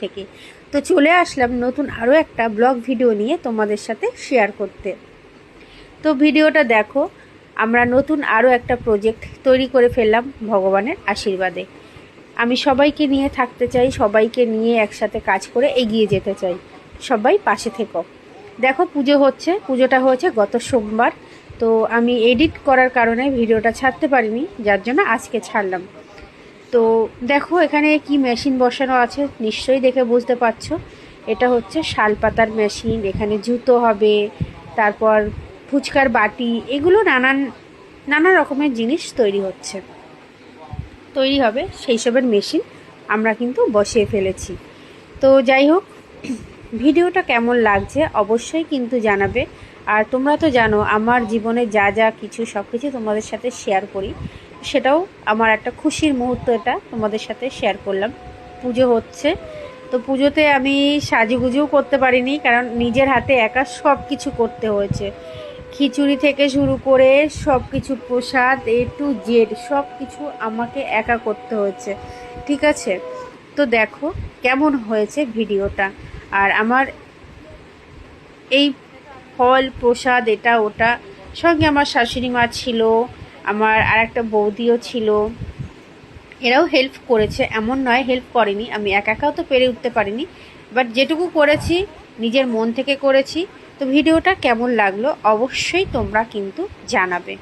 থেকে। তো চলে আসলাম নতুন আরও একটা ব্লগ ভিডিও নিয়ে তোমাদের সাথে শেয়ার করতে। তো ভিডিওটা দেখো, আমরা নতুন আরও একটা প্রজেক্ট তৈরি করে ফেললাম ভগবানের আশীর্বাদে। আমি সবাইকে নিয়ে থাকতে চাই, সবাইকে নিয়ে একসাথে কাজ করে এগিয়ে যেতে চাই। সবাই পাশে থেকো। দেখো পুজো হচ্ছে, পুজোটা হয়েছে গত সোমবার। তো আমি এডিট করার কারণে ভিডিওটা ছাড়তে পারিনি, যার জন্য আজকে ছাড়লাম। তো দেখো এখানে কি মেশিন বসানো আছে, নিশ্চয়ই দেখে বুঝতে পারছো। এটা হচ্ছে শালপাতার মেশিন। এখানে জুতো হবে, তারপর ফুচকার বাটি, এগুলো নানা রকমের জিনিস তৈরি হবে, সেই সবের মেশিন আমরা কিন্তু বসিয়ে ফেলেছি। তো যাই হোক, ভিডিওটা কেমন লাগছে অবশ্যই কিন্তু জানাবে। আর তোমরা তো জানো আমার জীবনে যা যা কিছু সব কিছু তোমাদের সাথে শেয়ার করি, সেটাও আমার একটা খুশির মুহূর্ত, এটা তোমাদের সাথে শেয়ার করলাম। পুজো হচ্ছে, তো পুজোতে আমি সাজুগুজুও করতে পারিনি, কারণ নিজের হাতে একা সব কিছু করতে হয়েছে। খিচুড়ি থেকে শুরু করে সব কিছু, প্রসাদ A to Z সব কিছু আমাকে একা করতে হয়েছে, ঠিক আছে। তো দেখো কেমন হয়েছে ভিডিওটা। আর আমার এই ফল প্রসাদ এটা ওটা, সঙ্গে আমার শাশুড়ি মা ছিল, আমার আর একটা বৌদিও ছিল। এরাও হেল্প করেছে, এমন নয় হেল্প করেনি, আমি একাও তো পেরে উঠতে পারিনি। বাট যেটুকু করেছি নিজের মন থেকে করেছি। তো ভিডিওটা কেমন লাগলো অবশ্যই তোমরা কিন্তু জানাবে।